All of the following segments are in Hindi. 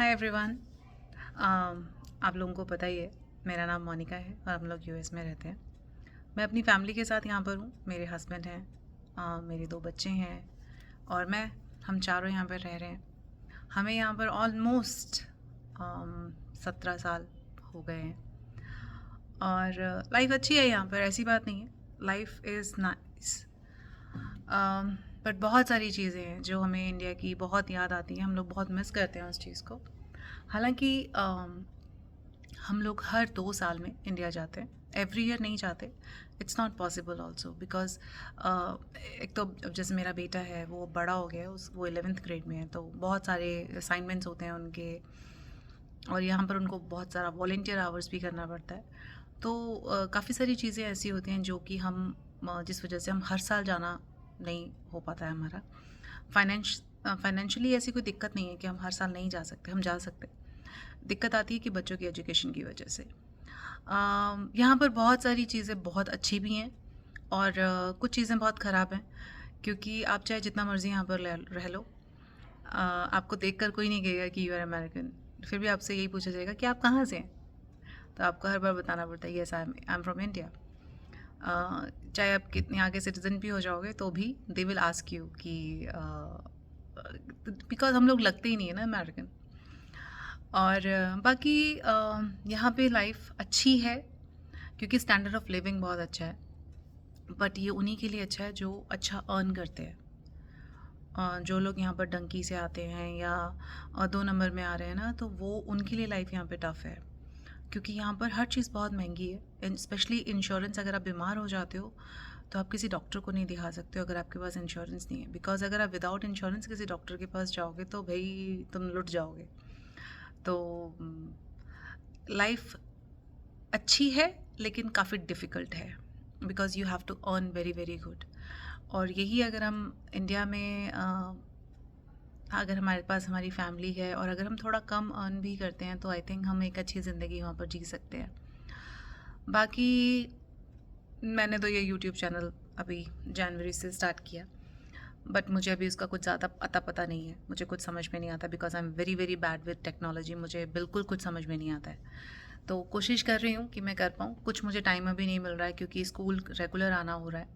Hi everyone. आप लोगों को पता ही है, मेरा नाम मोनिका है और हम लोग यूएस में रहते हैं। मैं अपनी फैमिली के साथ यहाँ पर हूँ। मेरे हस्बैंड हैं, मेरे 2 बच्चे हैं और हम चारों यहाँ पर रह रहे हैं। हमें यहाँ पर ऑलमोस्ट 17 साल हो गए हैं और लाइफ अच्छी है यहाँ पर, ऐसी बात नहीं है। लाइफ इज़ नाइस, बट बहुत सारी चीज़ें हैं जो हमें इंडिया की बहुत याद आती हैं। हम लोग बहुत मिस करते हैं उस चीज़ को। हालांकि हम लोग हर 2 साल में इंडिया जाते हैं, एवरी ईयर नहीं जाते। It's not possible also because एक तो अब जैसे मेरा बेटा है वो बड़ा हो गया है, वो 11th ग्रेड में है, तो बहुत सारे असाइनमेंट्स होते हैं उनके और यहाँ पर उनको बहुत सारा वॉलेंटियर आवर्स भी करना पड़ता है। तो काफ़ी सारी चीज़ें ऐसी होती हैं जो कि जिस वजह से हम हर साल जाना नहीं हो पाता है हमारा। फाइनेंशियली ऐसी कोई दिक्कत नहीं है कि हम हर साल नहीं जा सकते, हम जा सकते। दिक्कत आती है कि बच्चों की एजुकेशन की वजह से। यहाँ पर बहुत सारी चीज़ें बहुत अच्छी भी हैं और कुछ चीज़ें बहुत ख़राब हैं, क्योंकि आप चाहे जितना मर्ज़ी यहाँ पर रह लो, आपको देखकर कोई नहीं कहेगा कि यू आर अमेरिकन। फिर भी आपसे यही पूछा जाएगा कि आप कहाँ से हैं, तो आपको हर बार बताना पड़ता है yes I am from India. चाहे आप कितने आगे सिटीज़न भी हो जाओगे तो भी दे विल आस्क यू कि बिकॉज हम लोग लगते ही नहीं है ना अमेरिकन। और बाकी यहाँ पे लाइफ अच्छी है क्योंकि स्टैंडर्ड ऑफ लिविंग बहुत अच्छा है, बट ये उन्हीं के लिए अच्छा है जो अच्छा अर्न करते हैं। जो लोग यहाँ पर डंकी से आते हैं या 2 नंबर में आ रहे हैं ना, तो वो उनके लिए लाइफ यहाँ पे टफ़ है, क्योंकि यहाँ पर हर चीज़ बहुत महंगी है। स्पेशली इंश्योरेंस, अगर आप बीमार हो जाते हो तो आप किसी डॉक्टर को नहीं दिखा सकते हो अगर आपके पास इंश्योरेंस नहीं है। बिकॉज अगर आप विदाउट इंश्योरेंस किसी डॉक्टर के पास जाओगे तो भाई तुम लुट जाओगे। तो लाइफ अच्छी है लेकिन काफ़ी डिफ़िकल्ट है, because you have to earn very very good. और यही अगर हम इंडिया में अगर हमारे पास हमारी फैमिली है और अगर हम थोड़ा कम अर्न भी करते हैं तो आई थिंक हम एक अच्छी ज़िंदगी वहाँ पर जी सकते हैं। बाकी मैंने तो ये यूट्यूब चैनल अभी जनवरी से स्टार्ट किया, बट मुझे अभी उसका कुछ ज़्यादा अता पता नहीं है, मुझे कुछ समझ में नहीं आता because I am very very bad with technology. मुझे बिल्कुल कुछ समझ में नहीं आता है, तो कोशिश कर रही हूँ कि मैं कर पाऊँ। कुछ मुझे टाइम अभी नहीं मिल रहा है क्योंकि स्कूल रेगुलर आना हो रहा है।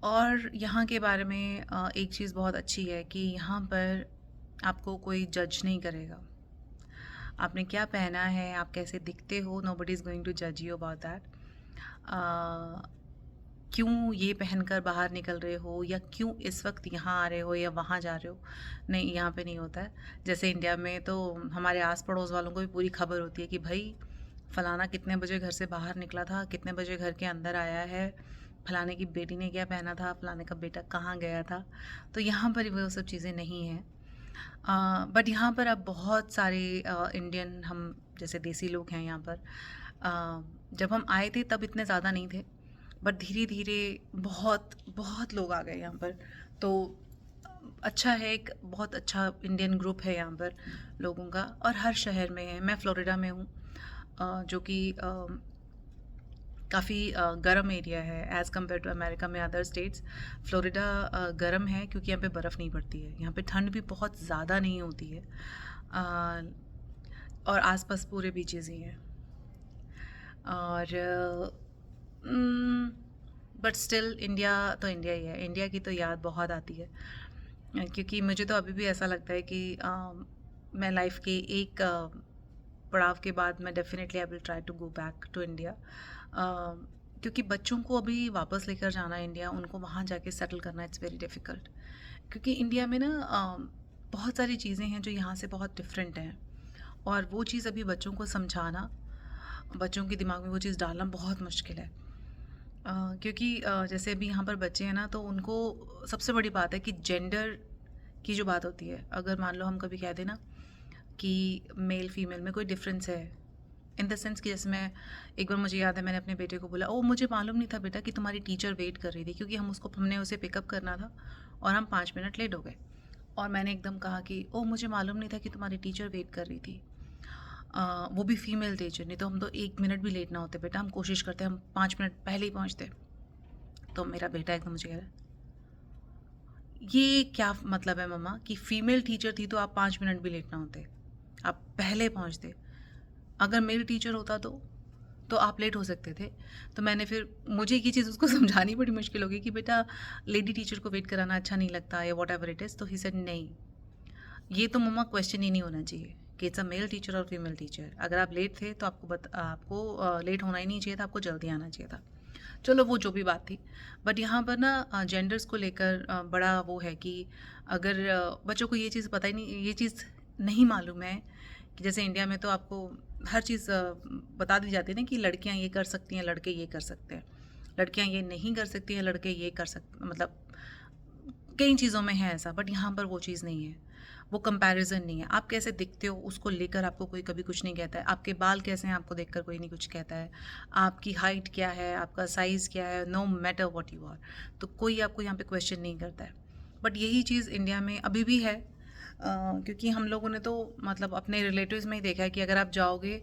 और यहाँ के बारे में एक चीज़ बहुत अच्छी है कि यहाँ पर आपको कोई जज नहीं करेगा। आपने क्या पहना है, आप कैसे दिखते हो, नोबडी इज़ गोइंग टू जज यू अबाउट दैट। क्यों ये पहनकर बाहर निकल रहे हो या क्यों इस वक्त यहाँ आ रहे हो या वहाँ जा रहे हो, नहीं, यहाँ पे नहीं होता है। जैसे इंडिया में तो हमारे आस पड़ोस वालों को भी पूरी खबर होती है कि भाई फलाना कितने बजे घर से बाहर निकला था, कितने बजे घर के अंदर आया है, फलाने की बेटी ने क्या पहना था, फलाने का बेटा कहाँ गया था। तो यहाँ पर वो सब चीज़ें नहीं हैं। बट यहाँ पर अब बहुत सारे इंडियन, हम जैसे देसी लोग हैं यहाँ पर। जब हम आए थे तब इतने ज़्यादा नहीं थे, बट धीरे धीरे बहुत बहुत लोग आ गए यहाँ पर। तो अच्छा है, एक बहुत अच्छा इंडियन ग्रुप है यहाँ पर लोगों का, और हर शहर में है। मैं फ्लोरिडा में हूँ, जो कि काफ़ी गर्म एरिया है एज़ कम्पेयर टू अमेरिका में अदर स्टेट्स। फ्लोरिडा गर्म है क्योंकि यहाँ पे बर्फ़ नहीं पड़ती है, यहाँ पे ठंड भी बहुत ज़्यादा नहीं होती है, और आसपास पूरे बीचेस ही हैं। और बट स्टिल इंडिया तो इंडिया ही है। इंडिया की तो याद बहुत आती है, क्योंकि मुझे तो अभी भी ऐसा लगता है कि मैं लाइफ के एक पड़ाव के बाद मैं definitely I will try to go back to India, क्योंकि बच्चों को अभी वापस लेकर जाना इंडिया, उनको वहाँ जाके सेटल करना इट्स वेरी डिफ़िकल्ट। क्योंकि इंडिया में ना बहुत सारी चीज़ें हैं जो यहाँ से बहुत डिफरेंट हैं, और वो चीज़ अभी बच्चों को समझाना, बच्चों के दिमाग में वो चीज़ डालना बहुत मुश्किल है। क्योंकि जैसे अभी यहाँ पर बच्चे हैं ना, तो उनको सबसे बड़ी बात है कि जेंडर की जो बात होती है, अगर मान लो हम कभी कह दें ना कि मेल फीमेल में कोई डिफरेंस है, इन द सेंस कि जैसे मैं एक बार, मुझे याद है मैंने अपने बेटे को बोला, ओ मुझे मालूम नहीं था बेटा कि तुम्हारी टीचर वेट कर रही थी, क्योंकि हमने उसे पिकअप करना था और हम 5 मिनट लेट हो गए। और मैंने एकदम कहा कि ओ मुझे मालूम नहीं था कि तुम्हारी टीचर वेट कर रही थी, वो भी फीमेल टीचर। नहीं तो हम तो 1 मिनट भी लेट ना होते बेटा, हम कोशिश करते, हम 5 मिनट पहले ही पहुँचते। तो मेरा बेटा एकदम मुझे कह रहा है, ये क्या मतलब है मम्मा कि फ़ीमेल टीचर थी तो आप 5 मिनट भी लेट ना होते, आप पहले पहुँचते। अगर मेल टीचर होता तो आप लेट हो सकते थे। तो मैंने फिर मुझे ये चीज़ उसको समझानी बड़ी मुश्किल हो गई कि बेटा लेडी टीचर को वेट कराना अच्छा नहीं लगता या व्हाटएवर इट इज़। तो ही सेड नहीं, ये तो मम्मा क्वेश्चन ही नहीं होना चाहिए कि इट्स अ मेल टीचर और फीमेल टीचर। अगर आप लेट थे तो आपको लेट होना ही नहीं चाहिए था, आपको जल्दी आना चाहिए था। चलो वो जो भी बात थी, बट यहाँ पर ना जेंडर्स को लेकर बड़ा वो है कि अगर बच्चों को ये चीज़ पता ही नहीं, ये चीज़ नहीं मालूम है कि जैसे इंडिया में तो आपको हर चीज़ बता दी जाती है ना कि लड़कियाँ ये कर सकती हैं, लड़के ये कर सकते हैं, लड़कियाँ ये नहीं कर सकती हैं, लड़के ये कर सकते, मतलब कई चीज़ों में है ऐसा, बट यहाँ पर वो चीज़ नहीं है, वो कंपैरिजन नहीं है। आप कैसे दिखते हो उसको लेकर आपको कोई कभी कुछ नहीं कहता है, आपके बाल कैसे हैं आपको देखकर कोई नहीं कुछ कहता है, आपकी हाइट क्या है, आपका साइज़ क्या है, no matter what you are, तो कोई आपको यहाँ पे क्वेश्चन नहीं करता है। बट यही चीज़ इंडिया में अभी भी है, क्योंकि हम लोगों ने तो मतलब अपने रिलेटिव्स में ही देखा है कि अगर आप जाओगे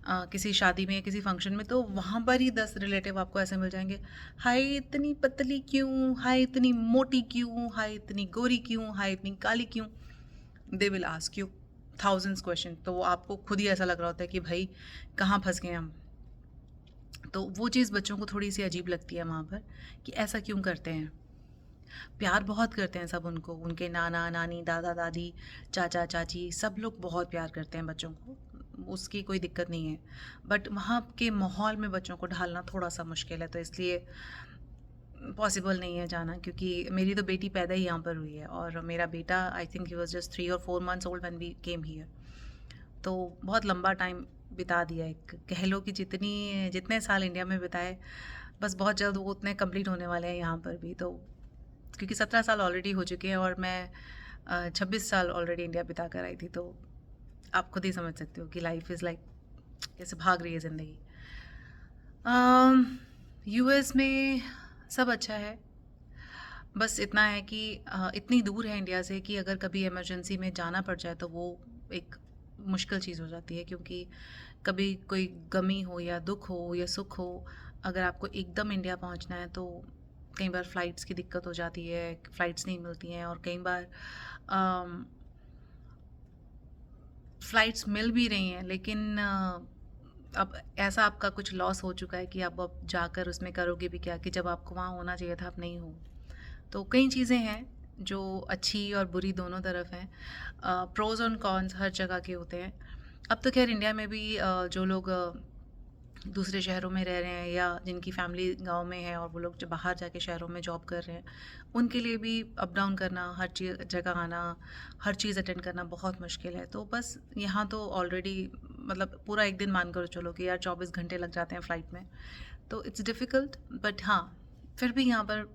किसी शादी में या किसी फंक्शन में तो वहाँ पर ही 10 रिलेटिव आपको ऐसे मिल जाएंगे, हाय इतनी पतली क्यों, हाय इतनी मोटी क्यों, हाय इतनी गोरी क्यों, हाय इतनी काली क्यों। They will ask you thousands question, तो वो आपको खुद ही ऐसा लग रहा होता है कि भाई कहाँ फंस गए हम। तो वो चीज़ बच्चों को थोड़ी सी अजीब लगती है वहाँ पर कि ऐसा क्यों करते हैं। प्यार बहुत करते हैं सब उनको, उनके नाना नानी दादा दादी चाचा चाची सब लोग बहुत प्यार करते हैं बच्चों को, उसकी कोई दिक्कत नहीं है। बट वहाँ के माहौल में बच्चों को ढालना थोड़ा सा मुश्किल है, तो इसलिए पॉसिबल नहीं है जाना, क्योंकि मेरी तो बेटी पैदा ही यहाँ पर हुई है और मेरा बेटा I think he was just 3 और 4 months old when we came here. तो बहुत लंबा टाइम बिता दिया, एक कह लो कि जितने साल इंडिया में बिताए बस बहुत जल्द वो उतने कंप्लीट होने वाले हैं यहाँ पर भी। तो क्योंकि 17 साल ऑलरेडी हो चुके हैं और मैं 26 साल ऑलरेडी इंडिया बिता कर आई थी, तो आप खुद ही समझ सकते हो कि लाइफ इज़ लाइक कैसे भाग रही है ज़िंदगी। यूएस में सब अच्छा है, बस इतना है कि इतनी दूर है इंडिया से कि अगर कभी इमरजेंसी में जाना पड़ जाए तो वो एक मुश्किल चीज़ हो जाती है, क्योंकि कभी कोई गमी हो या दुख हो या सुख हो, अगर आपको एकदम इंडिया पहुंचना है तो कई बार फ़्लाइट्स की दिक्कत हो जाती है, फ़्लाइट्स नहीं मिलती हैं, और कई बार फ़्लाइट्स मिल भी रही हैं लेकिन अब ऐसा आपका कुछ लॉस हो चुका है कि अब जाकर उसमें करोगे भी क्या, कि जब आपको वहाँ होना चाहिए था आप नहीं हो। तो कई चीज़ें हैं जो अच्छी और बुरी दोनों तरफ हैं, प्रोज़ और कॉन्स हर जगह के होते हैं। अब तो खैर इंडिया में भी जो लोग दूसरे शहरों में रह रहे हैं या जिनकी फैमिली गांव में है और वो लोग जब बाहर जाके शहरों में जॉब कर रहे हैं, उनके लिए भी अप डाउन करना, हर चीज़ जगह आना, हर चीज़ अटेंड करना बहुत मुश्किल है। तो बस यहाँ तो ऑलरेडी मतलब पूरा एक दिन मान कर चलो कि यार 24 घंटे लग जाते हैं फ़्लाइट में, तो इट्स डिफ़िकल्ट। बट हाँ, फिर भी यहाँ पर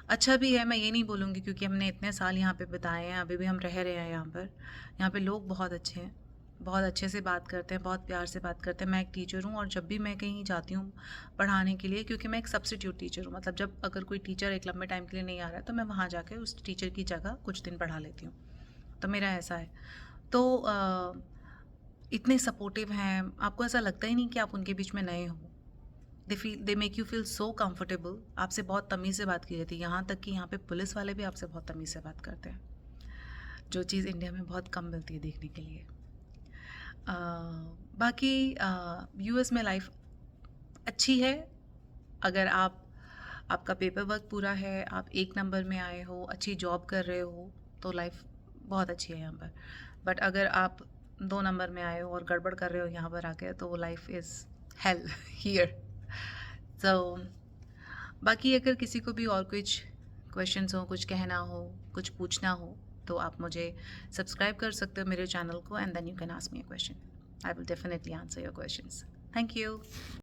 अच्छा भी है, मैं ये नहीं बोलूँगी, क्योंकि हमने इतने साल यहाँ पे बिताए हैं, अभी भी हम रह रहे हैं यहाँ पर। यहाँ पे लोग बहुत अच्छे हैं, बहुत अच्छे से बात करते हैं, बहुत प्यार से बात करते हैं। मैं एक टीचर हूँ और जब भी मैं कहीं जाती हूँ पढ़ाने के लिए, क्योंकि मैं एक सब्स्टिट्यूट टीचर हूँ, मतलब जब अगर कोई टीचर एक लंबे टाइम के लिए नहीं आ रहा है तो मैं वहाँ जाकर उस टीचर की जगह कुछ दिन पढ़ा लेती हूँ, तो मेरा ऐसा है। तो इतने सपोर्टिव हैं, आपको ऐसा लगता ही नहीं कि आप उनके बीच में नए हो। They make you feel so comfortable. आपसे बहुत तमीज़ से बात की जाती है, यहाँ तक कि यहाँ पे पुलिस वाले भी आपसे बहुत तमीज़ से बात करते हैं, जो चीज़ इंडिया में बहुत कम मिलती है देखने के लिए। अ, बाकी यूएस में लाइफ अच्छी है, अगर आपका पेपर वर्क पूरा है, आप 1 नंबर में आए हो, अच्छी जॉब कर रहे हो, तो लाइफ बहुत अच्छी है यहाँ पर। बट अगर आप 2 नंबर में आए हो और गड़बड़ कर रहे हो यहाँ पर आके, तो वो लाइफ इज़ हेल हियर। सो बाकी अगर किसी को भी और कुछ क्वेश्चंस हो, कुछ कहना हो, कुछ पूछना हो, तो आप मुझे सब्सक्राइब कर सकते हो मेरे चैनल को, and then you can ask me a question. I will definitely answer your questions. Thank you.